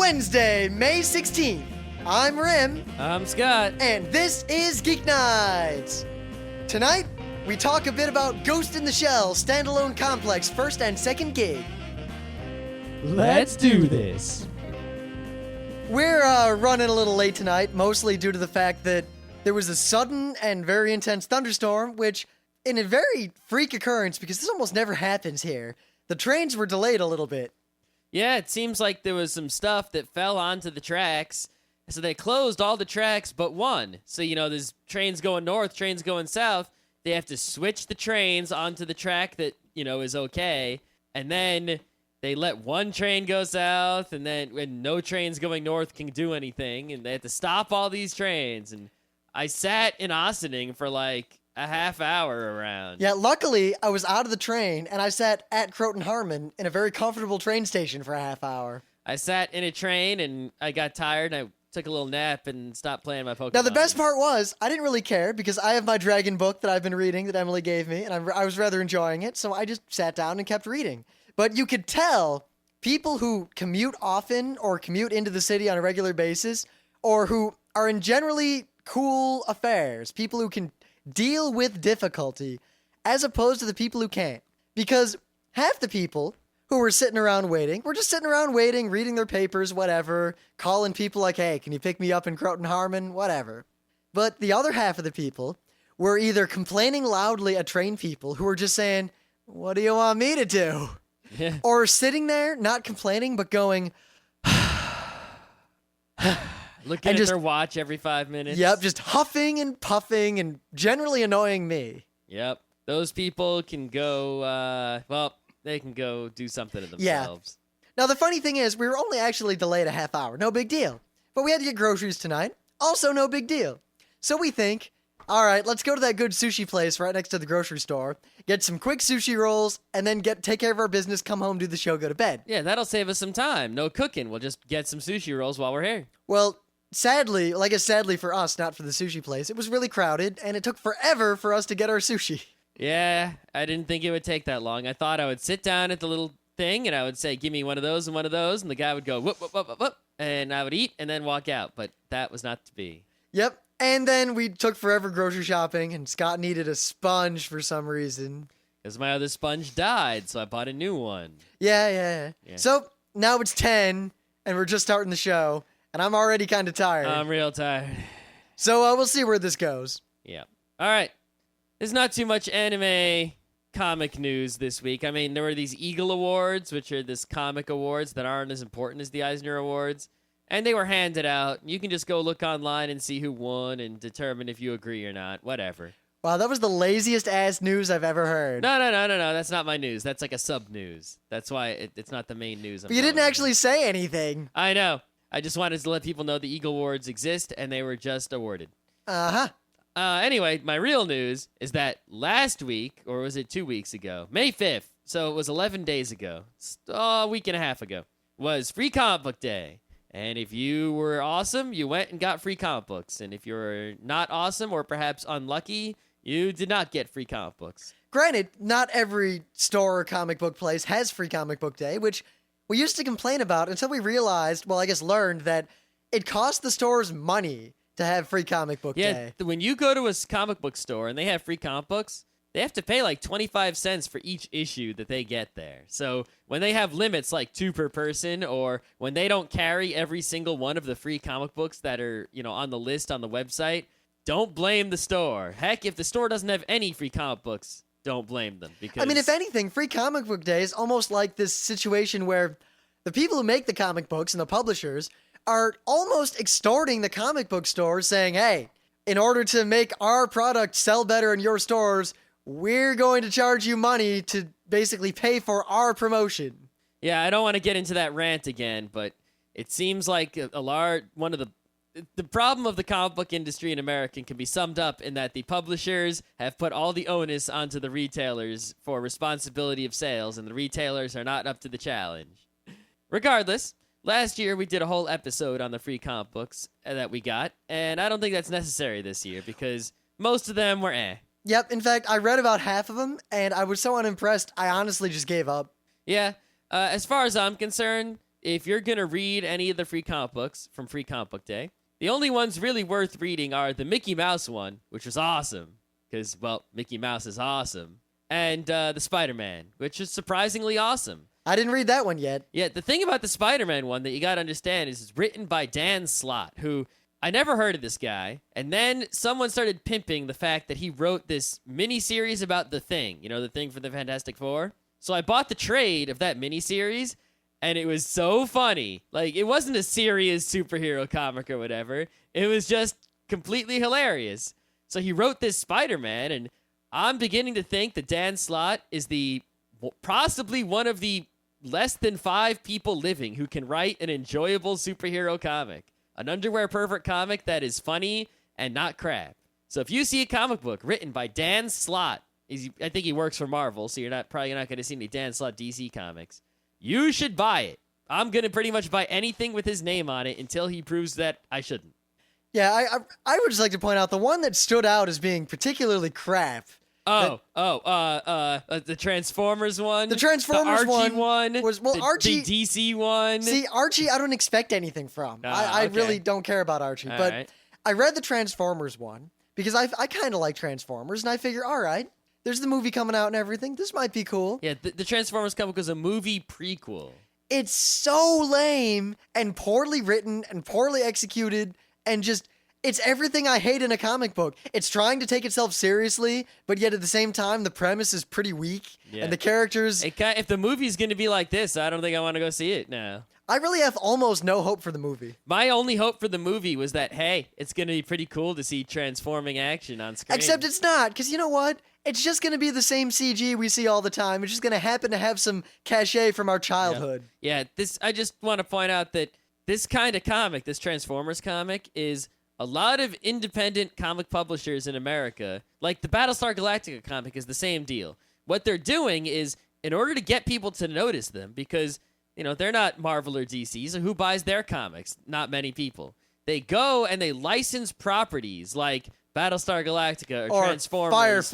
Wednesday, May 16th. I'm Rim. I'm Scott. And this is Geeknights. Tonight, we talk a bit about Ghost in the Shell standalone complex first and second gig. Let's do this. We're running a little late tonight, mostly due to the fact that there was a sudden and very intense thunderstorm, which, in a very freak occurrence, because this almost never happens here, the trains were delayed a little bit. Yeah, it seems like there was some stuff that fell onto the tracks, so they closed all the tracks but one. So, there's trains going north, trains going south. They have to switch the trains onto the track that, is okay, and then they let one train go south, and then when no trains going north can do anything, and they have to stop all these trains. And I sat in Ossining for like a half hour around. Yeah, luckily, I was out of the train, and I sat at Croton Harmon in a very comfortable train station for a half hour. I sat in a train, and I got tired, and I took a little nap and stopped playing my Pokemon. Now, the best part was, I didn't really care, because I have my dragon book that I've been reading that Emily gave me, and I was rather enjoying it, so I just sat down and kept reading. But you could tell people who commute often or commute into the city on a regular basis, or who are in generally cool affairs, people who can deal with difficulty, as opposed to the people who can't. Because half the people who were sitting around waiting were just sitting around waiting, reading their papers, whatever, calling people like, hey, can you pick me up in Croton Harmon, whatever. But the other half of the people were either complaining loudly at train people who were just saying, what do you want me to do? Yeah. Or sitting there, not complaining, but going, looking at their watch every 5 minutes. Yep, just huffing and puffing and generally annoying me. Yep. Those people can go, they can go do something to themselves. Yeah. Now, the funny thing is, we were only actually delayed a half hour. No big deal. But we had to get groceries tonight. Also, no big deal. So we think, all right, let's go to that good sushi place right next to the grocery store, get some quick sushi rolls, and then take care of our business, come home, do the show, go to bed. Yeah, that'll save us some time. No cooking. We'll just get some sushi rolls while we're here. Well, sadly for us, not for the sushi place, it was really crowded, and it took forever for us to get our sushi. Yeah, I didn't think it would take that long. I thought I would sit down at the little thing, and I would say, give me one of those, and the guy would go, whoop, whoop, whoop, whoop, whoop, and I would eat and then walk out, but that was not to be. Yep, and then we took forever grocery shopping, and Scott needed a sponge for some reason. Because my other sponge died, so I bought a new one. Yeah. So, now it's 10, and we're just starting the show, and I'm already kind of tired. I'm real tired. So, we'll see where this goes. Yeah. All right. There's not too much anime comic news this week. I mean, there were these Eagle Awards, which are this comic awards that aren't as important as the Eisner Awards, and they were handed out. You can just go look online and see who won and determine if you agree or not. Whatever. Wow, that was the laziest ass news I've ever heard. No. That's not my news. That's like a sub-news. That's why it's not the main news. But you didn't actually say anything. I know. I just wanted to let people know the Eagle Awards exist, and they were just awarded. Uh-huh. Anyway, my real news is that last week, or was it 2 weeks ago, May 5th, so it was 11 days ago, a week and a half ago, was Free Comic Book Day. And if you were awesome, you went and got free comic books. And if you were not awesome or perhaps unlucky, you did not get free comic books. Granted, not every store or comic book place has Free Comic Book Day, which we used to complain about until we realized, learned that it cost the stores money to have Free Comic Book Day. Yeah, when you go to a comic book store and they have free comic books, they have to pay like 25 cents for each issue that they get there. So when they have limits like 2 per person, or when they don't carry every single one of the free comic books that are, on the list on the website, don't blame the store. Heck, if the store doesn't have any free comic books, don't blame them. Because I mean, if anything, Free Comic Book Day is almost like this situation where the people who make the comic books and the publishers are almost extorting the comic book stores, saying, hey, in order to make our product sell better in your stores, we're going to charge you money to basically pay for our promotion. Yeah, I don't want to get into that rant again, but it seems like a large one of the problem of the comic book industry in America can be summed up in that the publishers have put all the onus onto the retailers for responsibility of sales, and the retailers are not up to the challenge. Regardless, last year we did a whole episode on the free comic books that we got, and I don't think that's necessary this year because most of them were eh. Yep, in fact, I read about half of them, and I was so unimpressed, I honestly just gave up. Yeah, as far as I'm concerned, if you're going to read any of the free comic books from Free Comic Book Day, the only ones really worth reading are the Mickey Mouse one, which was awesome, because, well, Mickey Mouse is awesome, and the Spider-Man, which is surprisingly awesome. I didn't read that one yet. Yeah, the thing about the Spider-Man one that you got to understand is it's written by Dan Slott, who I never heard of this guy. And then someone started pimping the fact that he wrote this mini-series about The Thing, the Thing for the Fantastic Four. So I bought the trade of that mini-series, and it was so funny. Like, it wasn't a serious superhero comic or whatever. It was just completely hilarious. So he wrote this Spider-Man, and I'm beginning to think that Dan Slott is possibly one of the less than 5 people living who can write an enjoyable superhero comic. An underwear pervert comic that is funny and not crap. So if you see a comic book written by Dan Slott, I think he works for Marvel, so you're probably not going to see any Dan Slott DC comics, you should buy it. I'm going to pretty much buy anything with his name on it until he proves that I shouldn't. Yeah, I would just like to point out the one that stood out as being particularly crap. The Transformers one. The Transformers the Archie one was Archie. The DC one. See, Archie, I don't expect anything from. I really don't care about Archie. All but right. I read the Transformers one because I kind of like Transformers, and I figure, all right, there's the movie coming out and everything. This might be cool. Yeah, the Transformers comic was a movie prequel. It's so lame and poorly written and poorly executed and just. It's everything I hate in a comic book. It's trying to take itself seriously, but yet at the same time, the premise is pretty weak. Yeah. And the characters... If the movie's going to be like this, I don't think I want to go see it now. I really have almost no hope for the movie. My only hope for the movie was that, hey, it's going to be pretty cool to see transforming action on screen. Except it's not, because you know what? It's just going to be the same CG we see all the time. It's just going to happen to have some cachet from our childhood. Yeah, I just want to point out that this kind of comic, this Transformers comic, is... a lot of independent comic publishers in America, like the Battlestar Galactica comic, is the same deal. What they're doing is, in order to get people to notice them, because, they're not Marvel or DC, so who buys their comics? Not many people. They go and they license properties like Battlestar Galactica or Transformers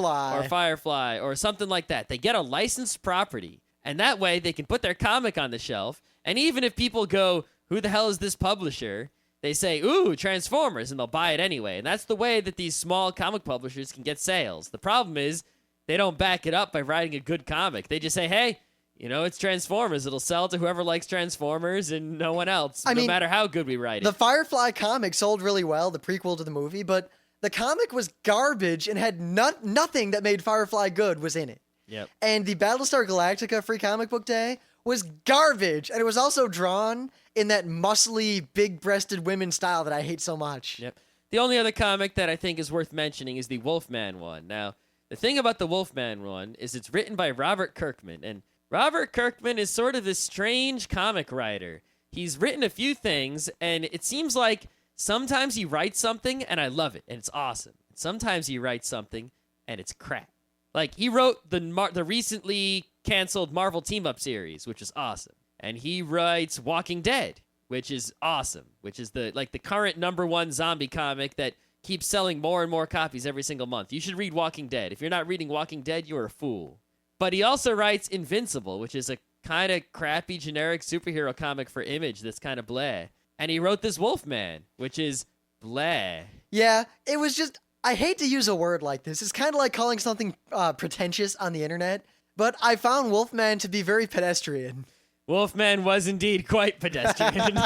Firefly or something like that. They get a licensed property, and that way they can put their comic on the shelf, and even if people go, who the hell is this publisher? They say, ooh, Transformers, and they'll buy it anyway. And that's the way that these small comic publishers can get sales. The problem is they don't back it up by writing a good comic. They just say, hey, it's Transformers. It'll sell to whoever likes Transformers and no one else, no matter how good we write it. The Firefly comic sold really well, the prequel to the movie, but the comic was garbage and had nothing that made Firefly good was in it. Yep. And the Battlestar Galactica Free Comic Book Day was garbage. And it was also drawn in that muscly, big-breasted women style that I hate so much. Yep. The only other comic that I think is worth mentioning is the Wolfman one. Now, the thing about the Wolfman one is it's written by Robert Kirkman, and Robert Kirkman is sort of this strange comic writer. He's written a few things, and it seems like sometimes he writes something, and I love it, and it's awesome. Sometimes he writes something, and it's crap. Like, he wrote the recently canceled Marvel Team-Up series, which is awesome. And he writes Walking Dead, which is awesome, which is the current #1 zombie comic that keeps selling more and more copies every single month. You should read Walking Dead. If you're not reading Walking Dead, you're a fool. But he also writes Invincible, which is a kind of crappy generic superhero comic for Image that's kind of bleh. And he wrote this Wolfman, which is bleh. Yeah, it was just... I hate to use a word like this. It's kind of like calling something pretentious on the internet, but I found Wolfman to be very pedestrian. Wolfman was indeed quite pedestrian.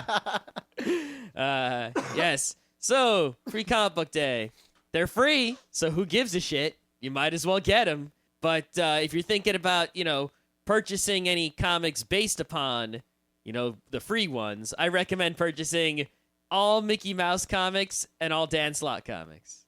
Yes. So, Free Comic Book Day. They're free, so who gives a shit? You might as well get them. But if you're thinking about, purchasing any comics based upon, the free ones, I recommend purchasing all Mickey Mouse comics and all Dan Slott comics.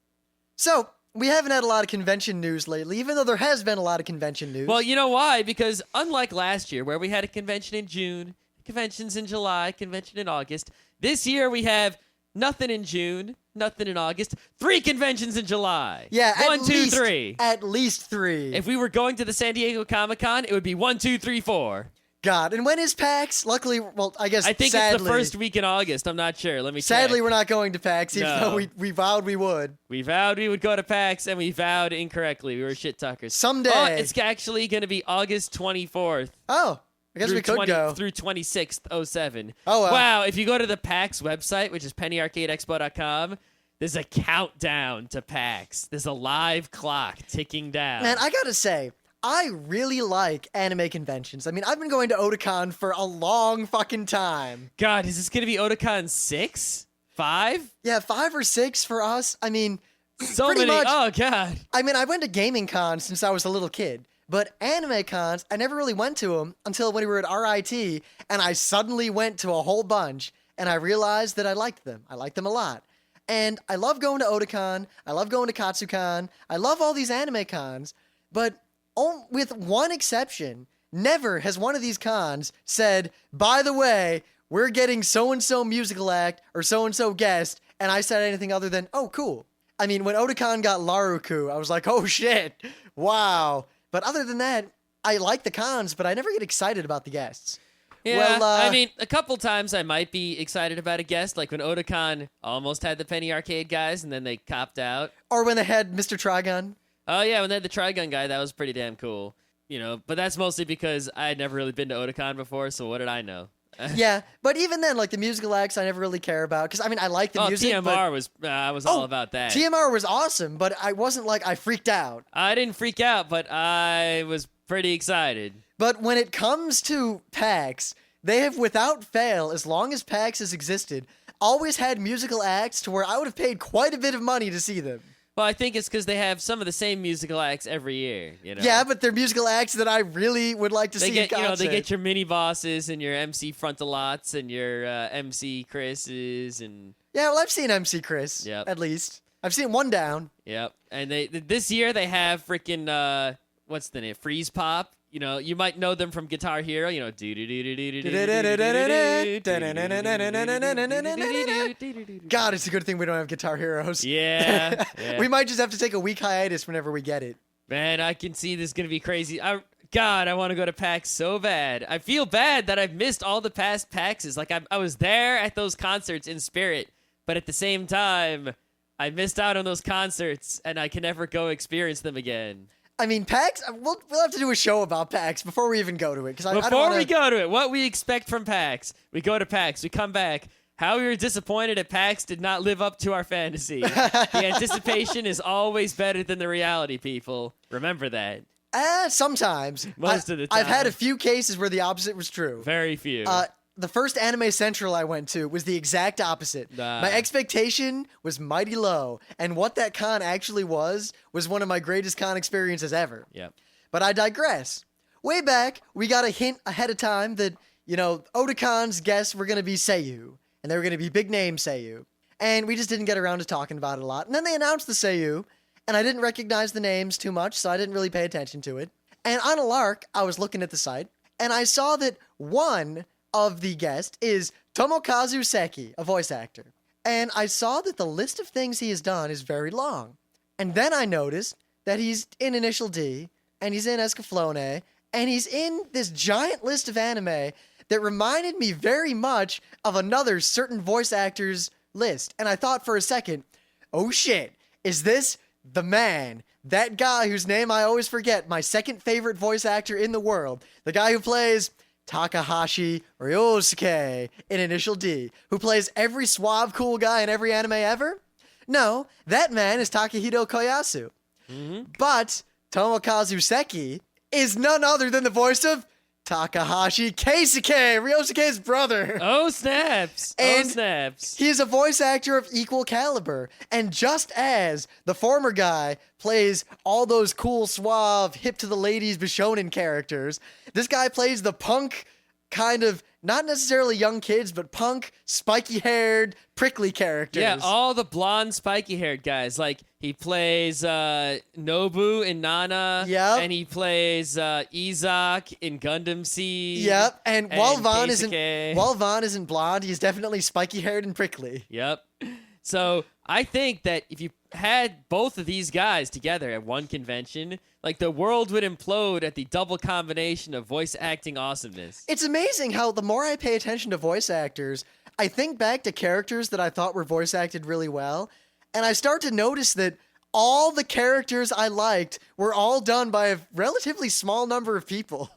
So, we haven't had a lot of convention news lately, even though there has been a lot of convention news. Well, you know why? Because unlike last year, where we had a convention in June, conventions in July, convention in August, this year we have nothing in June, nothing in August, 3 conventions in July. Yeah, One, two, three. At least 3. If we were going to the San Diego Comic-Con, it would be 1, 2, 3, 4. God, and when is PAX? Luckily, well, I guess I think sadly, it's the first week in August. I'm not sure. Let me check. Sadly, we're not going to PAX, even No. though we vowed we would. We vowed we would go to PAX, and we vowed incorrectly. We were shit-tuckers. Someday. Oh, it's actually going to be August 24th. Oh, I guess we could go. Through 26/07. Oh, wow. Wow, if you go to the PAX website, which is pennyarcadeexpo.com, there's a countdown to PAX. There's a live clock ticking down. Man, I gotta say, I really like anime conventions. I mean, I've been going to Otakon for a long fucking time. God, is this going to be Otakon 6? 5? Yeah, 5 or 6 for us. I mean, So pretty many. much. Oh, God. I mean, I went to gaming cons since I was a little kid, but anime cons, I never really went to them until when we were at RIT, and I suddenly went to a whole bunch, and I realized that I liked them. I liked them a lot. And I love going to Otakon. I love going to Katsucon. I love all these anime cons, but with one exception, never has one of these cons said, by the way, we're getting so-and-so musical act or so-and-so guest, and I said anything other than, oh, cool. I mean, when Otakon got Laruku, I was like, oh, shit, wow. But other than that, I like the cons, but I never get excited about the guests. Yeah, Well, I mean, a couple times I might be excited about a guest, like when Otakon almost had the Penny Arcade guys, and then they copped out. Or when they had Mr. Trigun. Oh, yeah, when they had the Trigun guy, that was pretty damn cool. You know, but that's mostly because I had never really been to Otakon before, so what did I know? Yeah, but even then, like the musical acts, I never really care about because I mean I like the music. TMR was I was all about that. TMR was awesome, but I wasn't like I freaked out. I didn't freak out, but I was pretty excited. But when it comes to PAX, they have without fail, as long as PAX has existed, always had musical acts to where I would have paid quite a bit of money to see them. Well, I think it's because they have some of the same musical acts every year. You know? Yeah, but they're musical acts that I really would like to see. Get, in you know, concert. they get your mini bosses and your MC Frontalots and your MC Chris's and. Yeah, well, I've seen MC Chris. Yep. At least I've seen one down. Yep, and this year they have freaking what's the name? Freeze Pop. You know, you might know them from Guitar Hero. You know, God, it's a good thing we don't have Guitar Heroes. Yeah, We might just have to take a week hiatus whenever we get it. Man, I can see this is gonna be crazy. God, I want to go to PAX so bad. I feel bad that I've missed all the past PAXs. Like I was there at those concerts in spirit, but at the same time, I missed out on those concerts, and I can never go experience them again. I mean, PAX, we'll have to do a show about PAX before we even go to it. Before we go to it, what we expect from PAX. We go to PAX, we come back. How we were disappointed at PAX did not live up to our fantasy. The anticipation is always better than the reality, people. Remember that. Sometimes. Most of the time. I've had a few cases where the opposite was true. Very few. The first Anime Central I went to was the exact opposite. My expectation was mighty low, and what that con actually was one of my greatest con experiences ever. Yep. But I digress. Way back, we got a hint ahead of time that, you know, Otakon's guests were going to be Seiyu, and they were going to be big name Seiyu. And we just didn't get around to talking about it a lot. And then they announced the Seiyu, and I didn't recognize the names too much, so I didn't really pay attention to it. And on a lark, I was looking at the site, and I saw that one of the guests is Tomokazu Seki, a voice actor. And I saw that the list of things he has done is very long. And then I noticed that he's in Initial D, and he's in Escaflowne, and he's in this giant list of anime that reminded me very much of another certain voice actor's list. And I thought for a second, oh shit, is this the man? That guy whose name I always forget, my second favorite voice actor in the world, the guy who plays Takahashi Ryosuke in Initial D, who plays every suave cool guy in every anime ever? No, that man is Takahito Koyasu. Mm-hmm. But Tomokazu Seki is none other than the voice of Takahashi Keisuke, Ryosuke's brother. Oh, snaps. And oh, snaps. He is a voice actor of equal caliber. And just as the former guy plays all those cool, suave, hip-to-the-ladies Bishonen characters, this guy plays the punk kind of, not necessarily young kids, but punk, spiky-haired, prickly characters. Yeah, all the blonde, spiky-haired guys. Like, he plays Nobu in Nana. Yep. And he plays Izak in Gundam Seed. Yep, and while Vaughn Keisuke. isn't blonde, he's definitely spiky-haired and prickly. Yep. So I think that if you had both of these guys together at one convention, like the world would implode at the double combination of voice acting awesomeness. It's amazing how the more I pay attention to voice actors, I think back to characters that I thought were voice acted really well, and I start to notice that all the characters I liked were all done by a relatively small number of people.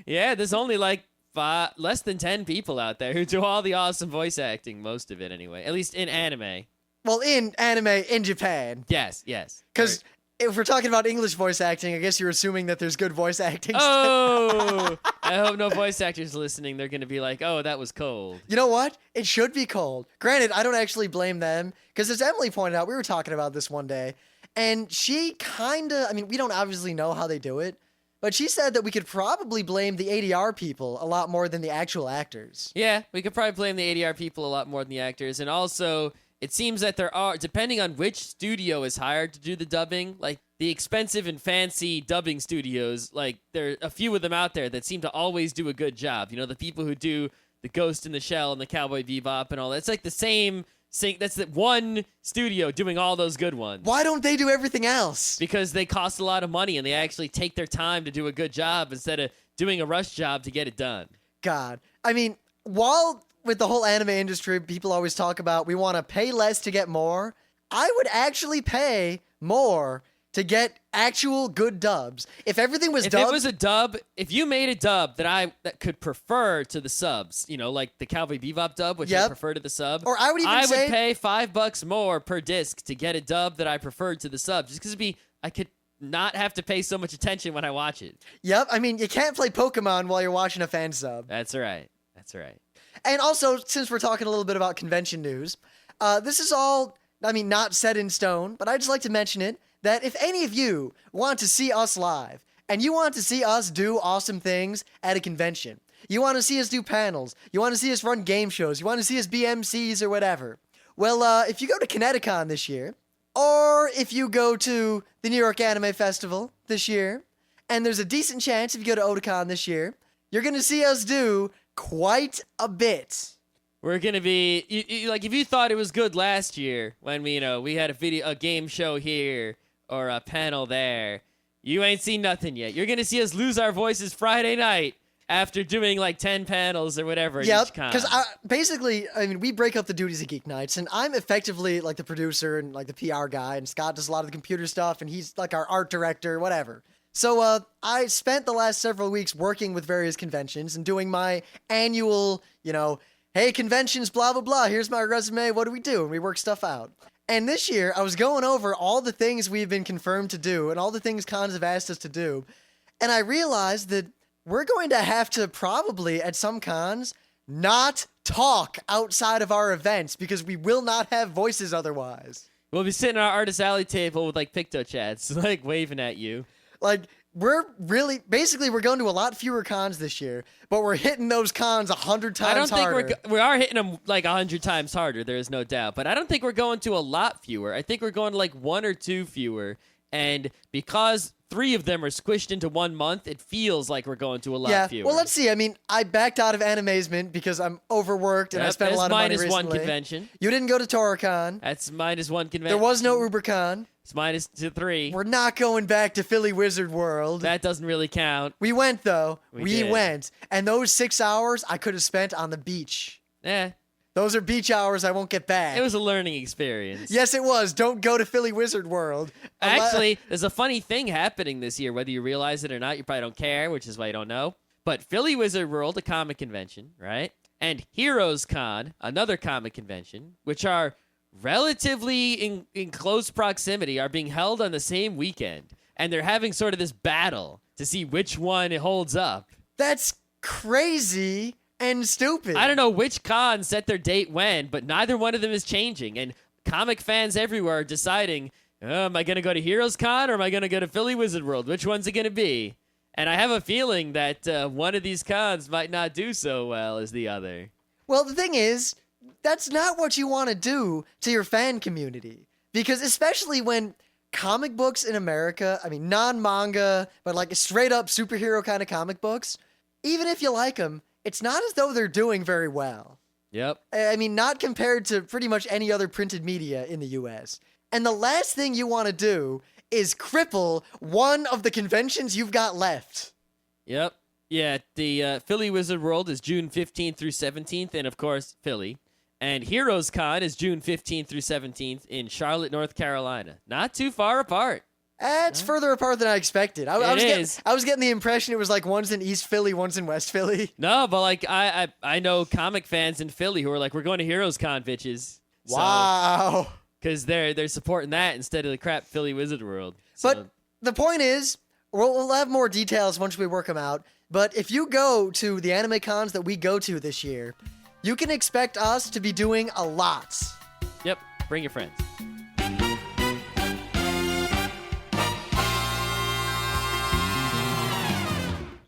Yeah, there's only like less than 10 people out there who do all the awesome voice acting, most of it anyway, at least in anime. Well, in anime in Japan. Yes. Because if we're talking about English voice acting, I guess you're assuming that there's good voice acting. Oh, I hope no voice actors listening. They're going to be like, oh, that was cold. You know what? It should be cold. Granted, I don't actually blame them, because as Emily pointed out, we were talking about this one day, and she we don't obviously know how they do it, but she said that we could probably blame the ADR people a lot more than the actual actors. Yeah, we could probably blame the ADR people a lot more than the actors. And also, it seems that there are, depending on which studio is hired to do the dubbing, like the expensive and fancy dubbing studios, like there are a few of them out there that seem to always do a good job. You know, the people who do the Ghost in the Shell and the Cowboy Bebop and all that. It's like the same. That's the one studio doing all those good ones. Why don't they do everything else? Because they cost a lot of money and they actually take their time to do a good job instead of doing a rush job to get it done. God. I mean, while with the whole anime industry, people always talk about we want to pay less to get more, I would actually pay more to get actual good dubs. If everything was dubbed... If it was a dub, if you made a dub that could prefer to the subs, you know, like the Cowboy Bebop dub, which I prefer to the sub, or I would even would pay $5 more per disc to get a dub that I preferred to the sub, just because I could not have to pay so much attention when I watch it. Yep, I mean, you can't play Pokemon while you're watching a fan sub. That's right. And also, since we're talking a little bit about convention news, this is all, not set in stone, but I'd just like to mention it, that if any of you want to see us live, and you want to see us do awesome things at a convention, you want to see us do panels, you want to see us run game shows, you want to see us be MCs or whatever, well, if you go to Kineticon this year, or if you go to the New York Anime Festival this year, and there's a decent chance if you go to Otakon this year, you're going to see us do quite a bit. We're gonna be like, if you thought it was good last year when we had a game show here or a panel there, you ain't seen nothing yet. You're gonna see us lose our voices Friday night after doing like 10 panels or whatever. Yep, each con. because basically, we break up the duties of Geeknights, and I'm effectively like the producer and like the PR guy, and Scott does a lot of the computer stuff, and he's like our art director, whatever. So I spent the last several weeks working with various conventions and doing my annual, hey, conventions, blah, blah, blah, here's my resume, what do we do? And we work stuff out. And this year, I was going over all the things we've been confirmed to do and all the things cons have asked us to do. And I realized that we're going to have to probably, at some cons, not talk outside of our events because we will not have voices otherwise. We'll be sitting at our Artist Alley table with like Picto chats, like waving at you. Like, we're going to a lot fewer cons this year, but we're hitting those cons 100 times harder. I don't think we are hitting them like 100 times harder, there is no doubt. But I don't think we're going to a lot fewer. I think we're going to like 1 or 2 fewer. And because 3 of them are squished into 1 month, it feels like we're going to a lot fewer. Well, let's see. I backed out of Animazement because I'm overworked and I spent a lot of money recently. That's -1 convention. You didn't go to Toricon. That's -1 convention. There was no Ubercon. It's -3. We're not going back to Philly Wizard World. That doesn't really count. We went, though. We went. And those 6 hours I could have spent on the beach. Those are beach hours I won't get back. It was a learning experience. Yes, it was. Don't go to Philly Wizard World. Actually, there's a funny thing happening this year, whether you realize it or not. You probably don't care, which is why you don't know. But Philly Wizard World, a comic convention, right? And Heroes Con, another comic convention, which are relatively in close proximity, are being held on the same weekend. And they're having sort of this battle to see which one holds up. That's crazy and stupid. I don't know which con set their date when, but neither one of them is changing. And comic fans everywhere are deciding, am I going to go to Heroes Con or am I going to go to Philly Wizard World? Which one's it going to be? And I have a feeling that one of these cons might not do so well as the other. Well, the thing is, that's not what you want to do to your fan community. Because especially when comic books in America, non-manga, but like straight up superhero kind of comic books, even if you like them, it's not as though they're doing very well. Yep. Not compared to pretty much any other printed media in the US. And the last thing you want to do is cripple one of the conventions you've got left. Yep. Yeah, the Philly Wizard World is June 15th through 17th, and of course, Philly. And Heroes Con is June 15th through 17th in Charlotte, North Carolina. Not too far apart. It's further apart than I expected. I Is. was getting the impression it was like one's in East Philly, one's in West Philly. No, but like I know comic fans in Philly who are like, we're going to Heroes Con, bitches. Wow. Because they're supporting that instead of the crap Philly Wizard World. But the point is, we'll have more details once we work them out. But if you go to the anime cons that we go to this year, you can expect us to be doing a lot. Yep, bring your friends.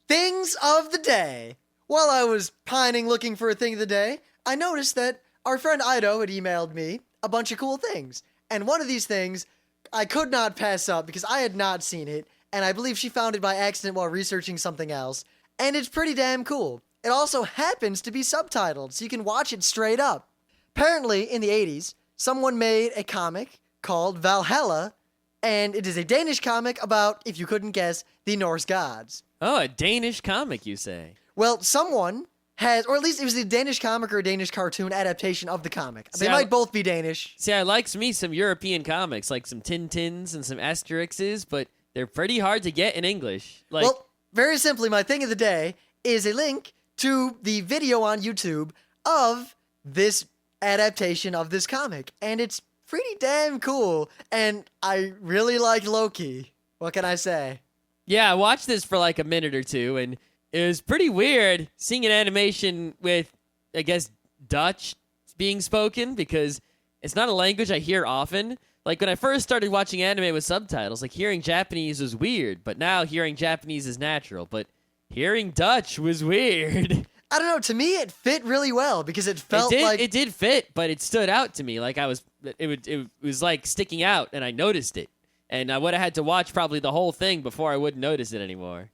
Things of the day. While I was pining looking for a thing of the day, I noticed that our friend Ido had emailed me a bunch of cool things. And one of these things I could not pass up because I had not seen it, and I believe she found it by accident while researching something else. And it's pretty damn cool. It also happens to be subtitled, so you can watch it straight up. Apparently, in the 80s, someone made a comic called Valhalla, and it is a Danish comic about, if you couldn't guess, the Norse gods. Oh, a Danish comic, you say? Well, someone has, or at least it was a Danish comic or a Danish cartoon adaptation of the comic. See, They might both be Danish. See, I likes me some European comics, like some Tintins and some Asterixes, but they're pretty hard to get in English. Like, Well, very simply, my thing of the day is a link to the video on YouTube of this adaptation of this comic. And it's pretty damn cool. And I really like Loki. What can I say? yeah, I watched this for like a minute or two, and it was pretty weird seeing an animation with, I guess, Dutch being spoken, because it's not a language I hear often. Like, when I first started watching anime with subtitles, like, hearing Japanese was weird, but now hearing Japanese is natural. But hearing Dutch was weird. I don't know. To me, it fit really well because it felt like... It did fit, but it stood out to me. Like, it was like sticking out, and I noticed it. And I would have had to watch probably the whole thing before I wouldn't notice it anymore.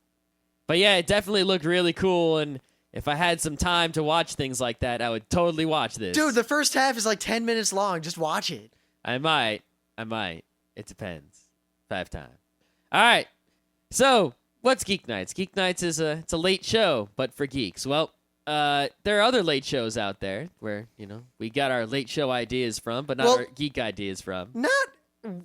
But yeah, it definitely looked really cool, and if I had some time to watch things like that, I would totally watch this. Dude, the first half is like 10 minutes long. Just watch it. I might. It depends. If I have time. All right. So, what's Geek Nights? Geek Nights is it's a late show, but for geeks. Well, there are other late shows out there where, we got our late show ideas from, but not our geek ideas from. Not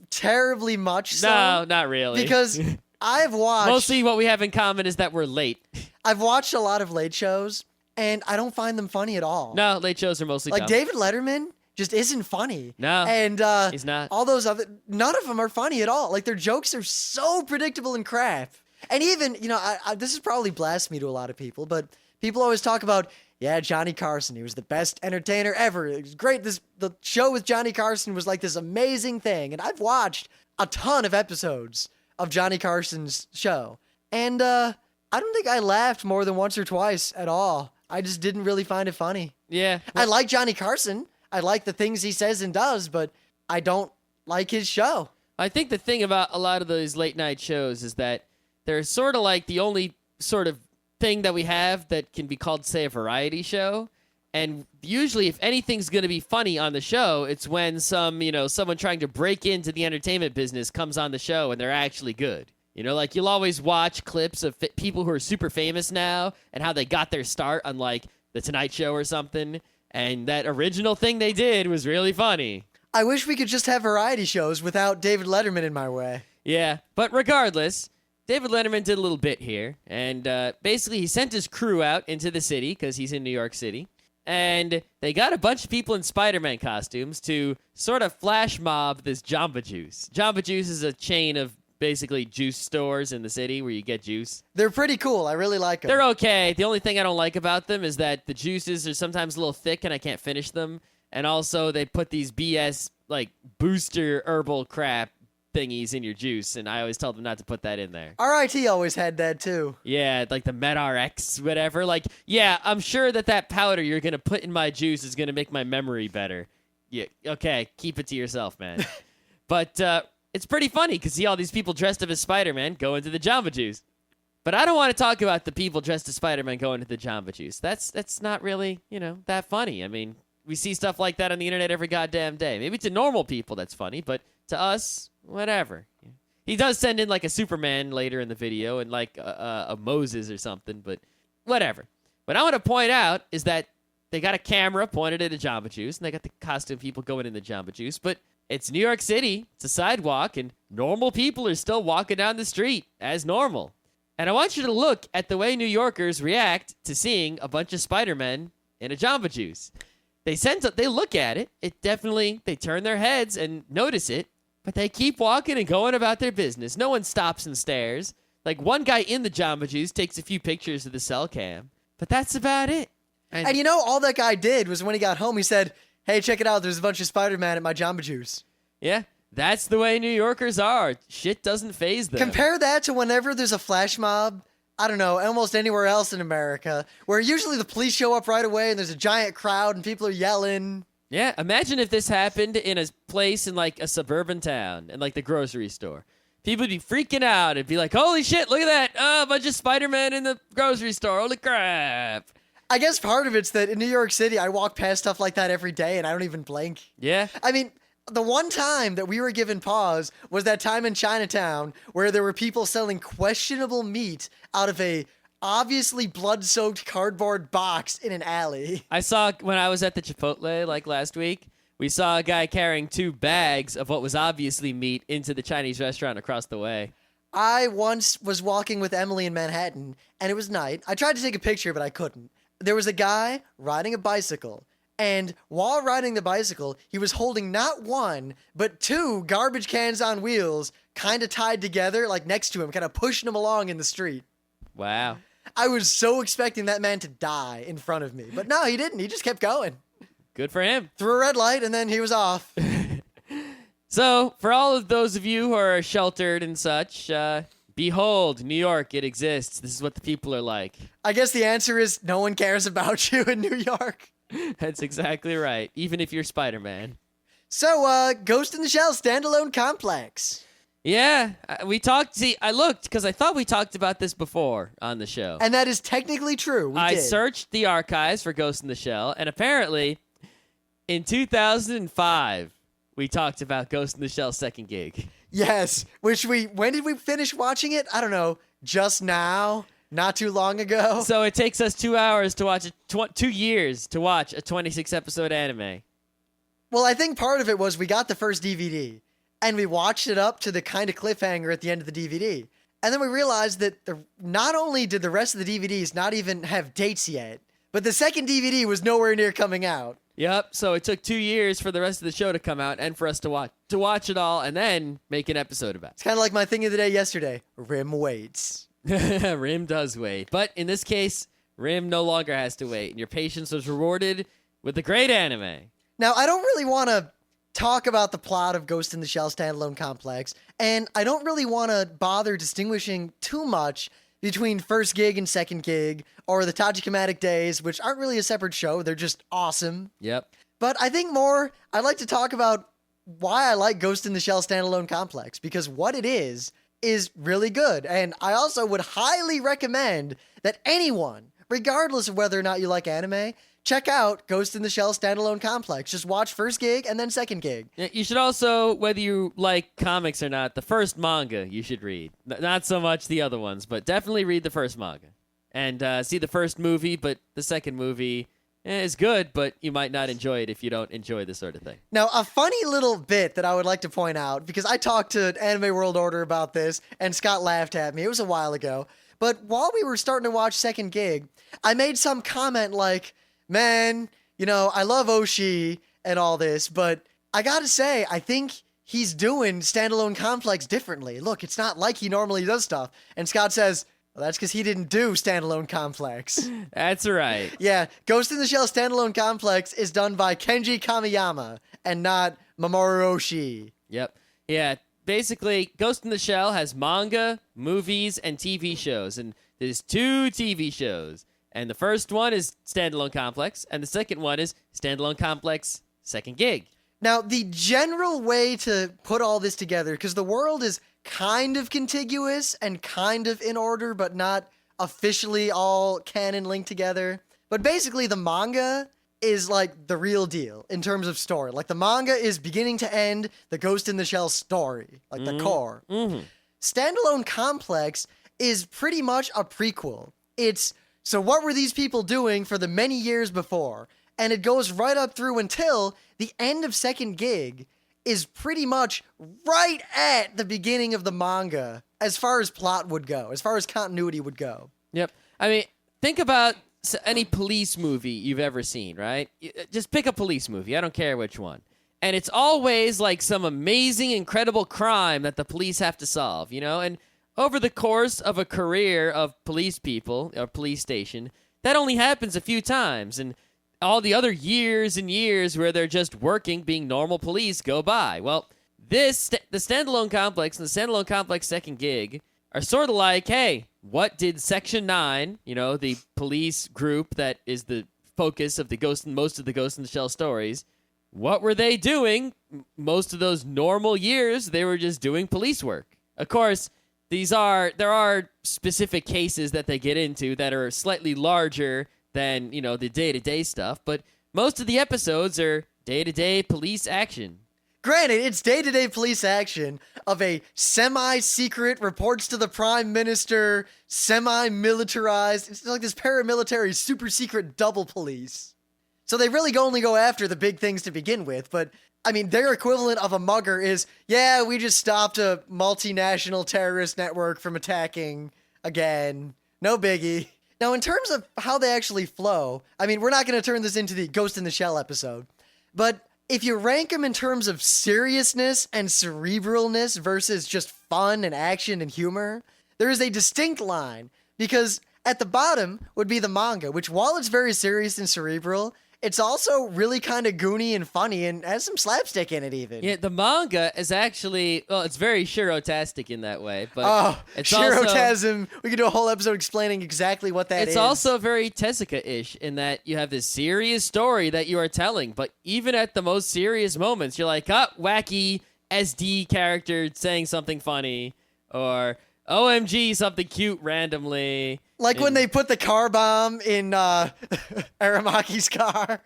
terribly much so. No, not really. Because I've watched... Mostly what we have in common is that we're late. I've watched a lot of late shows, and I don't find them funny at all. No, late shows are mostly like dumb. David Letterman just isn't funny. No, and he's not. All those other, none of them are funny at all. Like, their jokes are so predictable and crap. And even, this is probably blasphemy to a lot of people, but people always talk about, yeah, Johnny Carson, he was the best entertainer ever. It was great. The show with Johnny Carson was like this amazing thing. And I've watched a ton of episodes of Johnny Carson's show. And I don't think I laughed more than once or twice at all. I just didn't really find it funny. Yeah. I like Johnny Carson. I like the things he says and does, but I don't like his show. I think the thing about a lot of those late night shows is that they're sort of like the only sort of thing that we have that can be called, say, a variety show. And usually, if anything's going to be funny on the show, it's when someone trying to break into the entertainment business comes on the show and they're actually good. Like, you'll always watch clips of people who are super famous now and how they got their start on, like, The Tonight Show or something. And that original thing they did was really funny. I wish we could just have variety shows without David Letterman in my way. Yeah, but regardless, David Letterman did a little bit here. And basically, he sent his crew out into the city because he's in New York City. And they got a bunch of people in Spider-Man costumes to sort of flash mob this Jamba Juice. Jamba Juice is a chain of basically juice stores in the city where you get juice. They're pretty cool. I really like them. They're okay. The only thing I don't like about them is that the juices are sometimes a little thick and I can't finish them. And also they put these BS like booster herbal crap thingies in your juice, and I always tell them not to put that in there. RIT always had that too. Yeah, like the MedRx, whatever. Like, yeah, I'm sure that powder you're going to put in my juice is going to make my memory better. Yeah, okay, keep it to yourself, man. But it's pretty funny because see all these people dressed up as Spider-Man go into the Jamba Juice. But I don't want to talk about the people dressed as Spider-Man going into the Jamba Juice. That's not really, that funny. I mean, we see stuff like that on the internet every goddamn day. Maybe to normal people that's funny, but to us, whatever. He does send in like a Superman later in the video and like a Moses or something, but whatever. What I want to point out is that they got a camera pointed at a Jamba Juice, and they got the costume people going in the Jamba Juice, but It's New York City. It's a sidewalk, and normal people are still walking down the street as normal. And I want you to look at the way New Yorkers react to seeing a bunch of Spider-Men in a Jamba Juice. They look at it. They turn their heads and notice it, but they keep walking and going about their business. No one stops and stares. Like, one guy in the Jamba Juice takes a few pictures of the cell cam, but that's about it. And you know, all that guy did was when he got home, he said, hey, check it out. There's a bunch of Spider-Man at my Jamba Juice. Yeah, that's the way New Yorkers are. Shit doesn't faze them. Compare that to whenever there's a flash mob, I don't know, almost anywhere else in America, where usually the police show up right away and there's a giant crowd and people are yelling. Yeah, imagine if this happened in a place in, like, a suburban town, in, like, the grocery store. People would be freaking out and be like, holy shit, look at that. Oh, a bunch of Spider-Man in the grocery store. Holy crap. I guess part of it's that in New York City, I walk past stuff like that every day and I don't even blink. Yeah. I mean, the one time that we were given pause was that time in Chinatown where there were people selling questionable meat out of a obviously blood-soaked cardboard box in an alley. I saw, when I was at the Chipotle, like, last week, we saw a guy carrying 2 bags of what was obviously meat into the Chinese restaurant across the way. I once was walking with Emily in Manhattan, and it was night. I tried to take a picture, but I couldn't. There was a guy riding a bicycle, and while riding the bicycle, he was holding not 1, but 2 garbage cans on wheels, kind of tied together, like next to him, kind of pushing him along in the street. Wow. I was so expecting that man to die in front of me, but no, he didn't. He just kept going. Good for him. Through a red light, and then he was off. So, for all of those of you who are sheltered and such, behold, New York, it exists. This is what the people are like. I guess the answer is no one cares about you in New York. That's exactly right, even if you're Spider-Man. So, Ghost in the Shell standalone complex. Yeah, I looked because I thought we talked about this before on the show. And that is technically true. We I did. searched the archives for Ghost in the Shell, and apparently, in 2005, we talked about Ghost in the Shell second gig. Yes, when did we finish watching it? I don't know, just now, not too long ago. So it takes us 2 hours to watch 2 years to watch a 26-episode anime. Well, I think part of it was we got the first DVD, and we watched it up to the kind of cliffhanger at the end of the DVD. And then we realized that not only did the rest of the DVDs not even have dates yet, but the second DVD was nowhere near coming out. Yep, so it took 2 years for the rest of the show to come out and for us to watch it all and then make an episode about it. It's kind of like my thing of the day yesterday. Rim waits. Rim does wait. But in this case, Rim no longer has to wait, and your patience was rewarded with a great anime. Now, I don't really want to talk about the plot of Ghost in the Shell standalone complex, and I don't really want to bother distinguishing too much between first gig and second gig, or the Tajikamatic days, which aren't really a separate show. They're just awesome. Yep. But I think more, I'd like to talk about why I like Ghost in the Shell standalone complex, because what it is really good. And I also would highly recommend that anyone, regardless of whether or not you like anime, check out Ghost in the Shell standalone complex. Just watch first gig and then second gig. Yeah, you should also, whether you like comics or not, the first manga you should read. Not so much the other ones, but definitely read the first manga. And see the first movie, but the second movie is good, but you might not enjoy it if you don't enjoy this sort of thing. Now, a funny little bit that I would like to point out, because I talked to Anime World Order about this, and Scott laughed at me. It was a while ago. But while we were starting to watch second gig, I made some comment like, man, I love Oshii and all this, but I gotta say, I think he's doing standalone complex differently. Look, it's not like he normally does stuff. And Scott says, well, that's because he didn't do standalone complex. That's right. Yeah, Ghost in the Shell standalone complex is done by Kenji Kamiyama and not Mamoru Oshii. Yep. Yeah, basically, Ghost in the Shell has manga, movies, and TV shows. And there's 2 TV shows. And the first one is Standalone Complex, and the second one is Standalone Complex Second Gig. Now, the general way to put all this together, because the world is kind of contiguous and kind of in order, but not officially all canon linked together. But basically, the manga is like the real deal in terms of story. Like, the manga is beginning to end the Ghost in the Shell story, like the core. Mm-hmm. Standalone Complex is pretty much a prequel. It's, so what were these people doing for the many years before? And it goes right up through until the end of second gig is pretty much right at the beginning of the manga as far as plot would go, as far as continuity would go. Yep. I mean, think about any police movie you've ever seen, right? Just pick a police movie. I don't care which one. And it's always like some amazing, incredible crime that the police have to solve, you know? And over the course of a career of police people, or police station, that only happens a few times. And all the other years and years where they're just working, being normal police, go by. Well, the Standalone Complex and the Standalone Complex Second Gig are sort of like, hey, what did Section 9, you know, the police group that is the focus of most of the Ghost in the Shell stories, what were they doing? Most of those normal years, they were just doing police work. Of course, there are specific cases that they get into that are slightly larger than, you know, the day-to-day stuff, but most of the episodes are day-to-day police action. Granted, it's day-to-day police action of a semi-secret, reports to the prime minister, semi-militarized, it's like this paramilitary, super-secret double police. So they really only go after the big things to begin with, but, I mean, their equivalent of a mugger is, yeah, we just stopped a multinational terrorist network from attacking again. No biggie. Now, in terms of how they actually flow, I mean, we're not going to turn this into the Ghost in the Shell episode, but if you rank them in terms of seriousness and cerebralness versus just fun and action and humor, there is a distinct line, because at the bottom would be the manga, which while it's very serious and cerebral, it's also really kind of goony and funny and has some slapstick in it even. Yeah, the manga is actually, well, it's very Shirotastic in that way. But oh, it's Shirotasm. We could do a whole episode explaining exactly what that is. It's also very Tezuka-ish in that you have this serious story that you are telling, but even at the most serious moments, you're like, wacky SD character saying something funny, or OMG, something cute randomly. Like when they put the car bomb in Aramaki's car.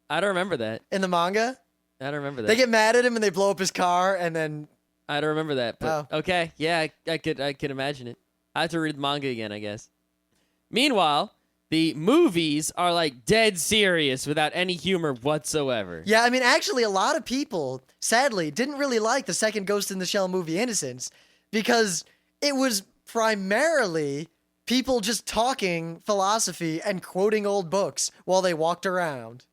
I don't remember that. In the manga? I don't remember that. They get mad at him and they blow up his car and then... I don't remember that, but okay. Yeah, I could imagine it. I have to read the manga again, I guess. Meanwhile, the movies are like dead serious without any humor whatsoever. Yeah, I mean, actually, a lot of people, sadly, didn't really like the second Ghost in the Shell movie, Innocence, because it was primarily people just talking philosophy and quoting old books while they walked around.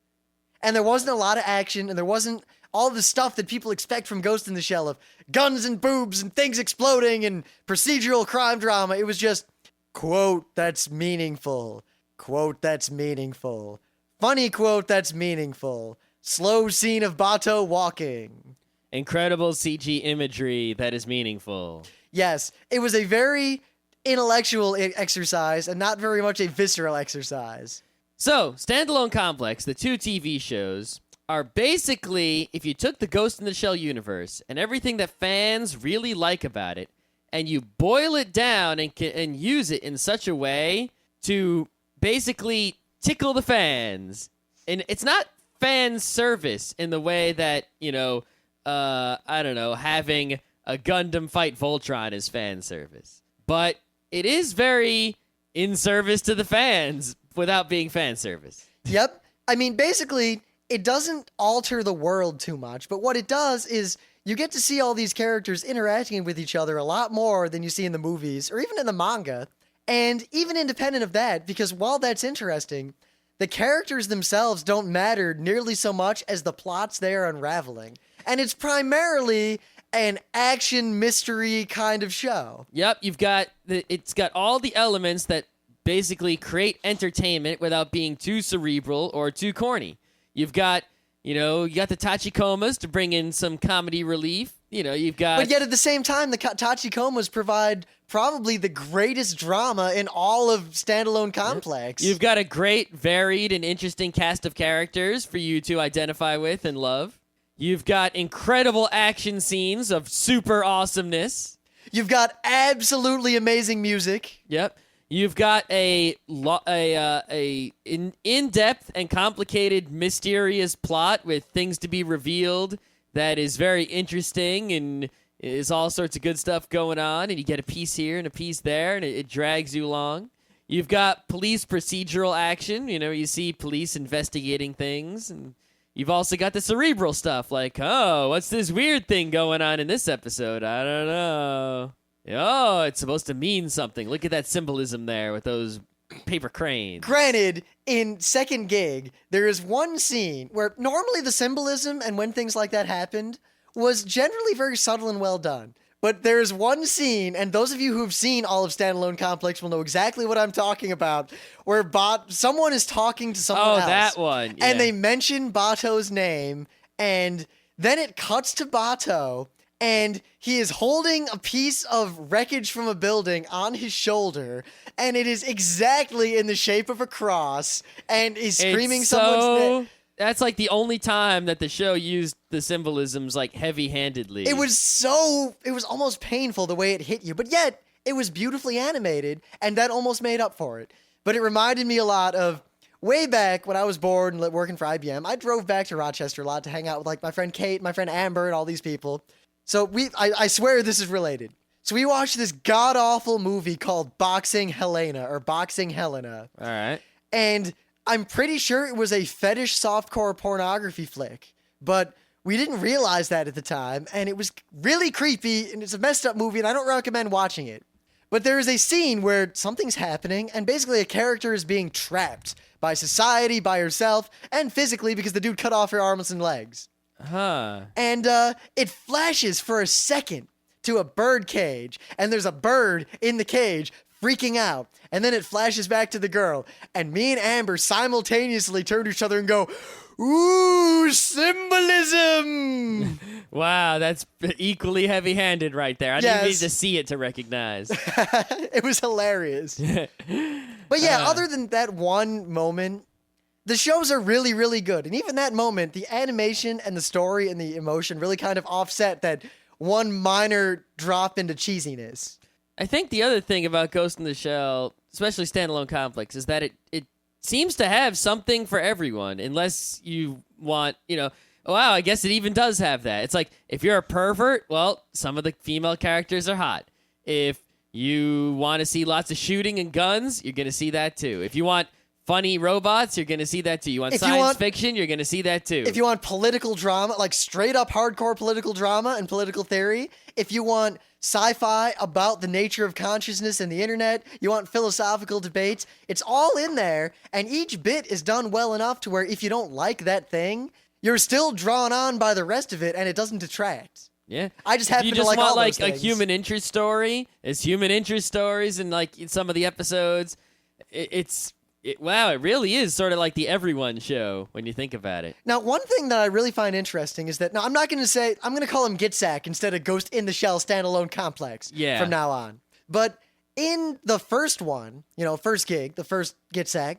And there wasn't a lot of action, and there wasn't all the stuff that people expect from Ghost in the Shell of guns and boobs and things exploding and procedural crime drama. It was just, quote that's meaningful, quote that's meaningful, funny quote that's meaningful, slow scene of Bato walking. Incredible CG imagery that is meaningful. Yes, it was a very intellectual exercise and not very much a visceral exercise. So, Standalone Complex, the two TV shows, are basically, if you took the Ghost in the Shell universe and everything that fans really like about it, and you boil it down and use it in such a way to basically tickle the fans. And it's not fan service in the way that, you know, I don't know, having a Gundam fight Voltron is fan service. But it is very in service to the fans without being fan service. Yep. I mean, basically, it doesn't alter the world too much, but what it does is you get to see all these characters interacting with each other a lot more than you see in the movies or even in the manga. And even independent of that, because while that's interesting, the characters themselves don't matter nearly so much as the plots they are unraveling. And it's primarily an action mystery kind of show. Yep, it's got all the elements that basically create entertainment without being too cerebral or too corny. You've got, you got the Tachikomas to bring in some comedy relief. You've got... But yet at the same time, the Tachikomas provide probably the greatest drama in all of Standalone Complex. You've got a great, varied, and interesting cast of characters for you to identify with and love. You've got incredible action scenes of super awesomeness. You've got absolutely amazing music. Yep. You've got a in-depth and complicated, mysterious plot with things to be revealed that is very interesting and is all sorts of good stuff going on, and you get a piece here and a piece there, and it drags you along. You've got police procedural action. You see police investigating things, and you've also got the cerebral stuff, like, oh, what's this weird thing going on in this episode? I don't know. Oh, it's supposed to mean something. Look at that symbolism there with those paper cranes. Granted, in second gig, there is one scene where normally the symbolism and when things like that happened was generally very subtle and well done. But there's one scene, and those of you who've seen all of Standalone Complex will know exactly what I'm talking about, where someone is talking to someone else. Oh, that one. Yeah. And they mention Bato's name, and then it cuts to Bato, and he is holding a piece of wreckage from a building on his shoulder, and it is exactly in the shape of a cross, and he's screaming someone's name. That's like the only time that the show used the symbolisms like heavy-handedly. It was almost painful the way it hit you, but yet it was beautifully animated, and that almost made up for it. But it reminded me a lot of way back when I was bored and working for IBM. I drove back to Rochester a lot to hang out with like my friend Kate, my friend Amber, and all these people. So I swear this is related. So we watched this god-awful movie called Boxing Helena. All right. And I'm pretty sure it was a fetish softcore pornography flick, but we didn't realize that at the time, and it was really creepy, and it's a messed up movie, and I don't recommend watching it. But there is a scene where something's happening, and basically a character is being trapped by society, by herself, and physically because the dude cut off her arms and legs. Huh. And it flashes for a second to a bird cage, and there's a bird in the cage freaking out. And then it flashes back to the girl, and me and Amber simultaneously turn to each other and go, "Ooh, symbolism!" Wow, that's equally heavy-handed right there. I didn't need to see it to recognize. It was hilarious. But yeah, other than that one moment, the shows are really, really good. And even that moment, the animation and the story and the emotion really kind of offset that one minor drop into cheesiness. I think the other thing about Ghost in the Shell, especially Standalone Complex, is that it seems to have something for everyone, unless you want, oh, wow, I guess it even does have that. It's like, if you're a pervert, well, some of the female characters are hot. If you want to see lots of shooting and guns, you're going to see that too. If you want funny robots, you're going to see that too. You want science fiction, you're going to see that too. If you want political drama, like straight up hardcore political drama and political theory, if you want sci-fi about the nature of consciousness and the internet, you want philosophical debates, it's all in there, and each bit is done well enough to where if you don't like that thing, you're still drawn on by the rest of it, and it doesn't detract. Yeah. I just happen to like all those things. You just want like a human interest story? It's human interest stories in like some of the episodes. Wow, it really is sort of like the Everyone show when you think about it. Now, one thing that I really find interesting is that, now I'm not going to say, I'm going to call him Gitsack instead of Ghost in the Shell Standalone Complex from now on. But in the first one, first gig, the first Gitsack,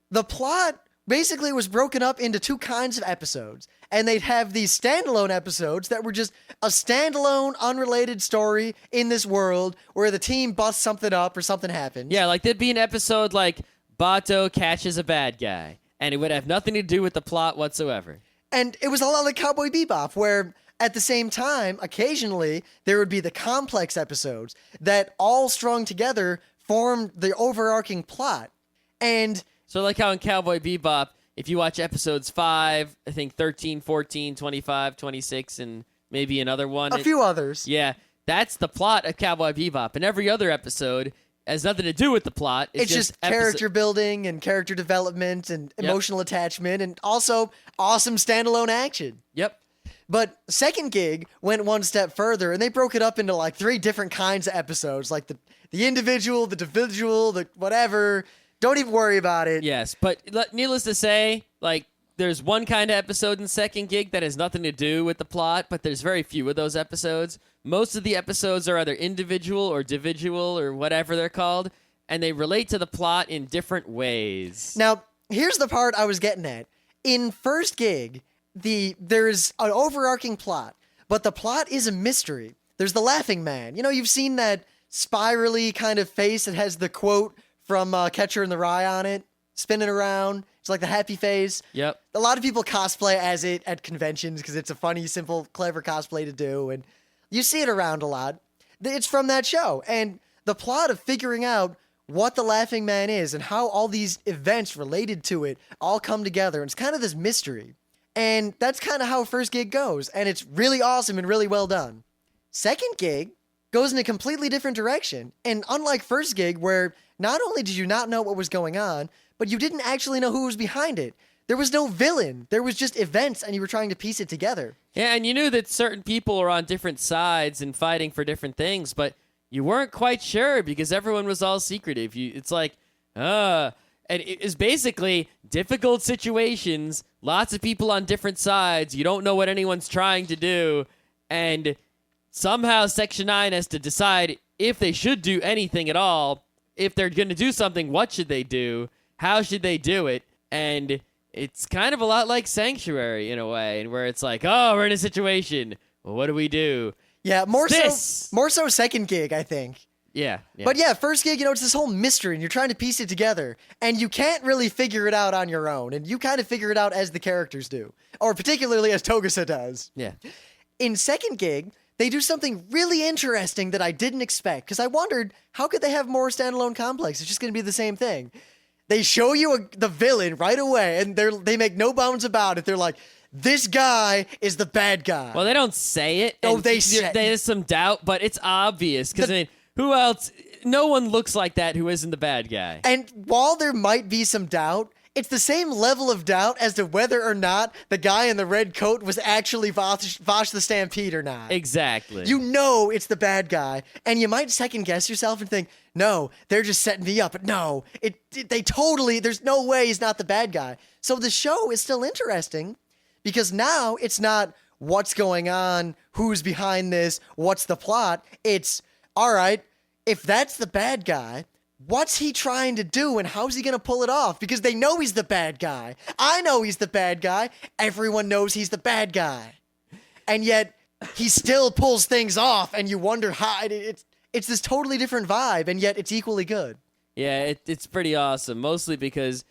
the plot basically was broken up into two kinds of episodes. And they'd have these standalone episodes that were just a standalone, unrelated story in this world where the team busts something up or something happens. Yeah, like there'd be an episode like Bato catches a bad guy, and it would have nothing to do with the plot whatsoever. And it was a lot like Cowboy Bebop, where at the same time, occasionally, there would be the complex episodes that all strung together formed the overarching plot. And so like how in Cowboy Bebop, if you watch episodes 5, I think 13, 14, 25, 26, and maybe another one. A few others. Yeah, that's the plot of Cowboy Bebop. And every other episode has nothing to do with the plot. It's just character building and character development and emotional attachment and also awesome standalone action. Yep. But second gig went one step further, and they broke it up into like 3 different kinds of episodes, like the individual, the dividual, the whatever. Don't even worry about it. Yes, but needless to say, like, there's one kind of episode in second gig that has nothing to do with the plot, but there's very few of those episodes. Most of the episodes are either individual or dividual or whatever they're called, and they relate to the plot in different ways. Now, here's the part I was getting at. In first gig, there's an overarching plot, but the plot is a mystery. There's the laughing man. You've seen that spirally kind of face that has the quote from Catcher in the Rye on it, spinning around. It's like the happy face. Yep. A lot of people cosplay as it at conventions because it's a funny, simple, clever cosplay to do, and you see it around a lot. It's from that show, and the plot of figuring out what the Laughing Man is and how all these events related to it all come together, and it's kind of this mystery. And that's kind of how first gig goes. And it's really awesome and really well done. Second gig goes in a completely different direction. And unlike first gig, where not only did you not know what was going on, but you didn't actually know who was behind it. There was no villain. There was just events, and you were trying to piece it together. Yeah, and you knew that certain people were on different sides and fighting for different things, but you weren't quite sure because everyone was all secretive. It's like, and it is basically difficult situations, lots of people on different sides. You don't know what anyone's trying to do, and somehow Section 9 has to decide if they should do anything at all. If they're going to do something, what should they do? How should they do it? And it's kind of a lot like Sanctuary in a way, and where it's like, oh, we're in a situation. Well, what do we do? Yeah, more so second gig, I think. Yeah. But yeah, first gig, it's this whole mystery, and you're trying to piece it together, and you can't really figure it out on your own, and you kind of figure it out as the characters do, or particularly as Togusa does. Yeah. In second gig, they do something really interesting that I didn't expect, because I wondered, how could they have more standalone complex? It's just going to be the same thing. They show you the villain right away, and they make no bounds about it. They're like, this guy is the bad guy. Well, they don't say it. Oh, they say there's some doubt, but it's obvious, because, I mean, who else? No one looks like that who isn't the bad guy. And while there might be some doubt, it's the same level of doubt as to whether or not the guy in the red coat was actually Vosh the Stampede or not. Exactly. You know it's the bad guy, and you might second guess yourself and think, no, they're just setting me up. But no, there's no way he's not the bad guy. So the show is still interesting because now it's not what's going on, who's behind this, what's the plot. It's, all right, if that's the bad guy, what's he trying to do and how's he going to pull it off? Because they know he's the bad guy. I know he's the bad guy. Everyone knows he's the bad guy. And yet he still pulls things off and you wonder how it's this totally different vibe, and yet it's equally good. Yeah, it's pretty awesome, mostly because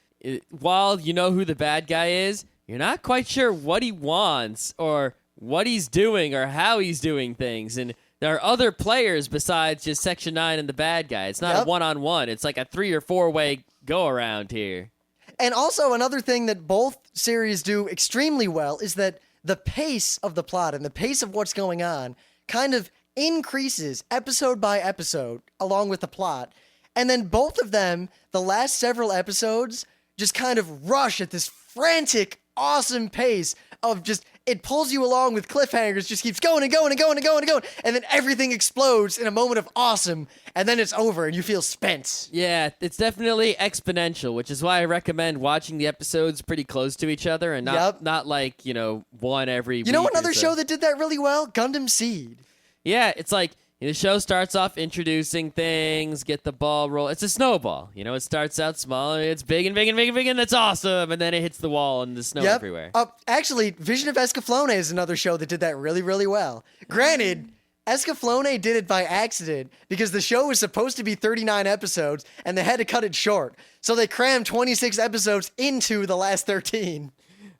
while you know who the bad guy is, you're not quite sure what he wants or what he's doing or how he's doing things. And there are other players besides just Section 9 and the bad guy. It's not a one-on-one. It's like a 3 or 4-way go-around here. And also another thing that both series do extremely well is that the pace of the plot and the pace of what's going on kind of increases episode by episode along with the plot. And then both of them, the last several episodes, just kind of rush at this frantic, awesome pace of just, it pulls you along with cliffhangers, just keeps going and going and going and going and going, and then everything explodes in a moment of awesome, and then it's over and you feel spent. Yeah, it's definitely exponential, which is why I recommend watching the episodes pretty close to each other and not like, one every week. You know another show that did that really well? Gundam Seed. Yeah, it's like the show starts off introducing things, get the ball roll. It's a snowball. It starts out small, and it's big and big and big and big, and that's awesome. And then it hits the wall, and there's snow everywhere. Actually, Vision of Escaflowne is another show that did that really, really well. Granted, Escaflowne did it by accident because the show was supposed to be 39 episodes, and they had to cut it short. So they crammed 26 episodes into the last 13.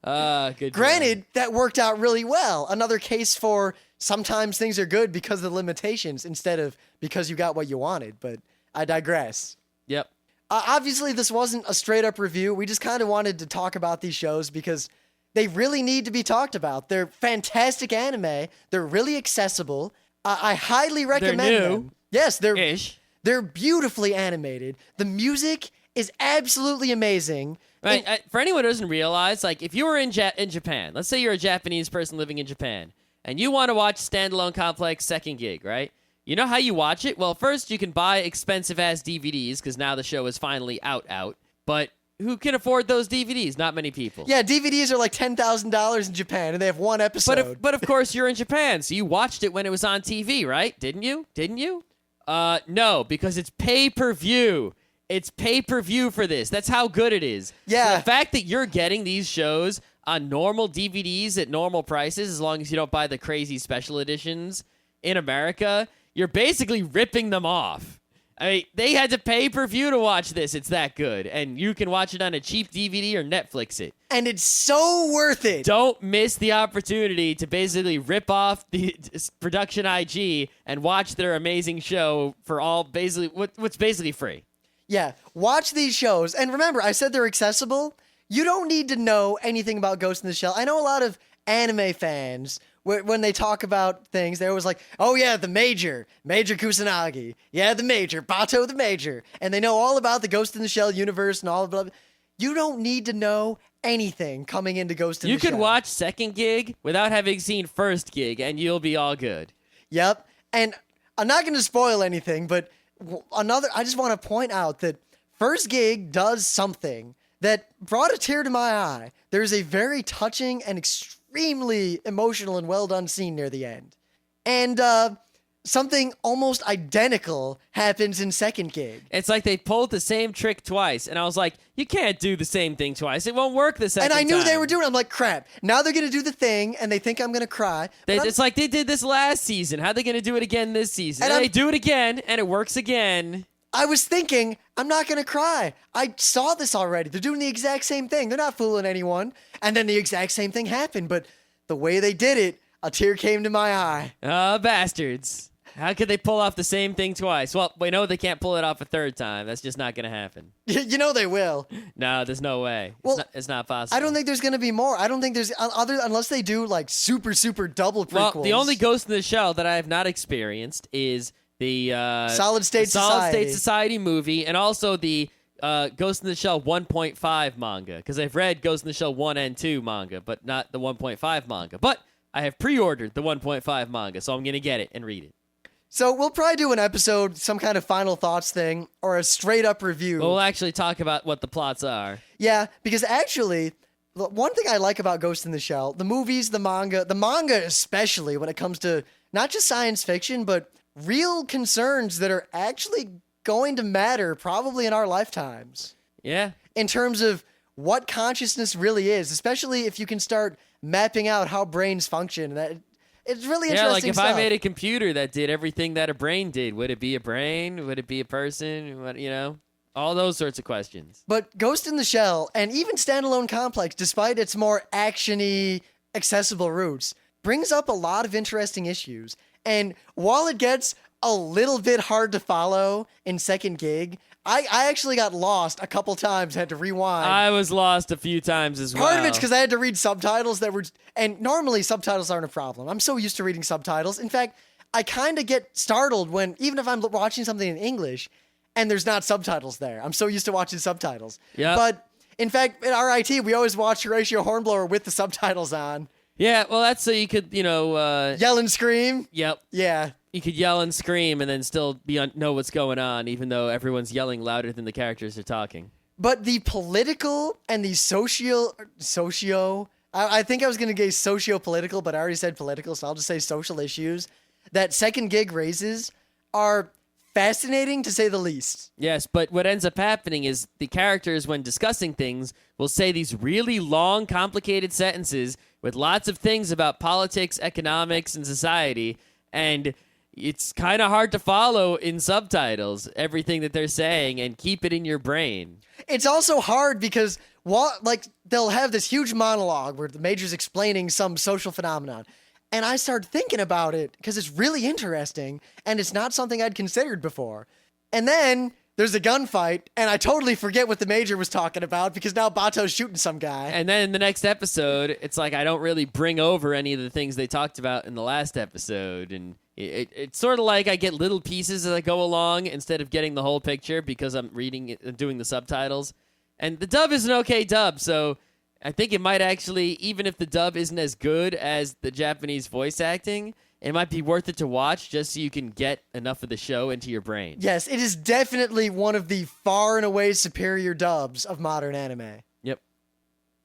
Good. Granted, that worked out really well. Another case for sometimes things are good because of the limitations instead of because you got what you wanted, but I digress. Yep. Obviously, this wasn't a straight-up review. We just kind of wanted to talk about these shows because they really need to be talked about. They're fantastic anime. They're really accessible. I highly recommend them. Yes, they're beautifully animated. The music is absolutely amazing. Right. For anyone who doesn't realize, like, if you were in Japan, let's say you're a Japanese person living in Japan, and you want to watch Standalone Complex second gig, right? You know how you watch it? Well, first you can buy expensive-ass DVDs, because now the show is finally out. But who can afford those DVDs? Not many people. Yeah, DVDs are like $10,000 in Japan, and they have one episode. But of course, you're in Japan, so you watched it when it was on TV, right? Didn't you? No, because it's pay-per-view. It's pay-per-view for this. That's how good it is. Yeah. So the fact that you're getting these shows on normal DVDs at normal prices, as long as you don't buy the crazy special editions in America, you're basically ripping them off. I mean, they had to pay per view to watch this. It's that good. And you can watch it on a cheap DVD or Netflix it. And it's so worth it. Don't miss the opportunity to basically rip off the production IG and watch their amazing show for all what's basically free. Yeah, watch these shows. And remember, I said they're accessible. you don't need to know anything about Ghost in the Shell. I know a lot of anime fans, when they talk about things, they're always like, oh yeah, the Major Kusanagi. Yeah, the Major, Bato the Major. And they know all about the Ghost in the Shell universe and all of that. You don't need to know anything coming into Ghost in the Shell. You could watch Second Gig without having seen First Gig, and you'll be all good. Yep. And I'm not going to spoil anything, but I just want to point out that First Gig does something that brought a tear to my eye. There's a very touching and extremely emotional and well done scene near the end. And something almost identical happens in Second Gig. It's like they pulled the same trick twice, and I was like, you can't do the same thing twice. It won't work the second time. And I knew they were doing it. I'm like, crap. Now they're going to do the thing, and they think I'm going to cry. It's like they did this last season. How are they going to do it again this season? And they do it again, and it works again. I was thinking, I'm not going to cry. I saw this already. They're doing the exact same thing. They're not fooling anyone. And then the exact same thing happened. But the way they did it, a tear came to my eye. Bastards. How could they pull off the same thing twice? Well, we know they can't pull it off a third time. That's just not going to happen. You know they will. No, there's no way. Well, it's not possible. I don't think there's going to be more. I don't think there's unless they do like super double prequels. Well, the only Ghost in the Shell that I have not experienced is the Solid State Society movie, and also the Ghost in the Shell 1.5 manga, because I've read Ghost in the Shell 1 and 2 manga, but not the 1.5 manga. But I have pre-ordered the 1.5 manga, so I'm going to get it and read it. So we'll probably do an episode, some kind of final thoughts thing, or a straight-up review. We'll actually talk about what the plots are. Yeah, because actually, one thing I like about Ghost in the Shell, the movies, the manga especially when it comes to not just science fiction, but real concerns that are actually going to matter probably in our lifetimes. Yeah. In terms of what consciousness really is, especially if you can start mapping out how brains function. It's really interesting like if stuff. I made a computer that did everything that a brain did, would it be a brain? Would it be a person? All those sorts of questions. But Ghost in the Shell, and even Standalone Complex, despite its more action-y, accessible roots, brings up a lot of interesting issues. And while it gets a little bit hard to follow in Second Gig, I actually got lost a couple times, had to rewind. I was lost a few times as well. Part of it's because I had to read subtitles that were... And normally subtitles aren't a problem. I'm so used to reading subtitles. In fact, I kind of get startled when, even if I'm watching something in English and there's not subtitles there. I'm so used to watching subtitles. Yeah. But, in fact, at RIT, we always watch Horatio Hornblower with the subtitles on. Yeah, well, that's so you could, yell and scream? Yep. Yeah. You could yell and scream and then still know what's going on, even though everyone's yelling louder than the characters are talking. But the political and the socio... I think I was going to get socio-political, but I already said political, so I'll just say social issues that Second Gig raises are fascinating, to say the least. Yes, but what ends up happening is the characters, when discussing things, will say these really long, complicated sentences with lots of things about politics, economics, and society, and it's kind of hard to follow in subtitles, everything that they're saying, and keep it in your brain. It's also hard because they'll have this huge monologue where the Major's explaining some social phenomenon. And I started thinking about it because it's really interesting and it's not something I'd considered before. And then there's a gunfight and I totally forget what the Major was talking about because now Bato's shooting some guy. And then in the next episode, it's like I don't really bring over any of the things they talked about in the last episode. And it's sort of like I get little pieces as I go along instead of getting the whole picture because I'm reading it and doing the subtitles. And the dub is an okay dub, so I think it might actually, even if the dub isn't as good as the Japanese voice acting, it might be worth it to watch just so you can get enough of the show into your brain. Yes, it is definitely one of the far and away superior dubs of modern anime. Yep.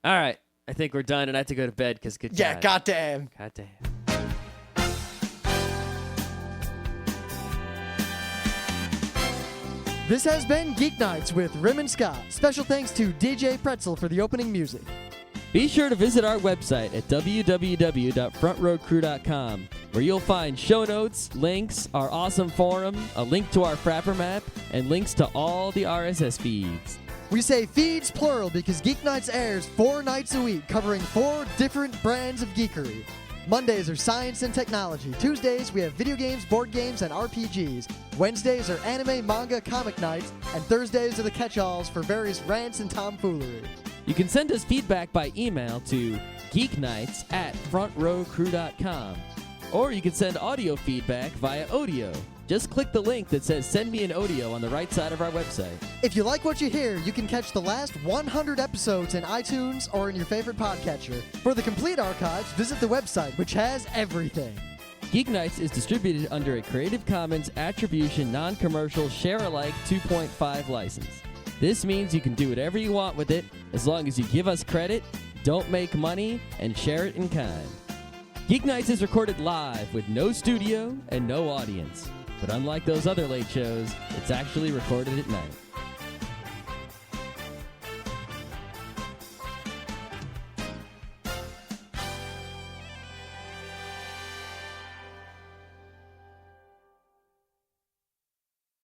All right, I think we're done, and I have to go to bed because good Yeah, God. goddamn. Goddamn. This has been Geeknights with Rim and Scott. Special thanks to DJ Pretzel for the opening music. Be sure to visit our website at www.frontroadcrew.com, where you'll find show notes, links, our awesome forum, a link to our Frapper map, and links to all the RSS feeds. We say feeds plural because Geeknights airs 4 nights a week, covering 4 different brands of geekery. Mondays are science and technology. Tuesdays, we have video games, board games, and RPGs. Wednesdays are anime, manga, comic nights. And Thursdays are the catch-alls for various rants and tomfoolery. You can send us feedback by email to geeknights@frontrowcrew.com. Or you can send audio feedback via Audio. Just click the link that says Send Me an Audio on the right side of our website. If you like what you hear, you can catch the last 100 episodes in iTunes or in your favorite podcatcher. For the complete archives, visit the website, which has everything. Geeknights is distributed under a Creative Commons Attribution Non-Commercial Share-alike 2.5 license. This means you can do whatever you want with it as long as you give us credit, don't make money, and share it in kind. Geeknights is recorded live with no studio and no audience. But unlike those other late shows, it's actually recorded at night.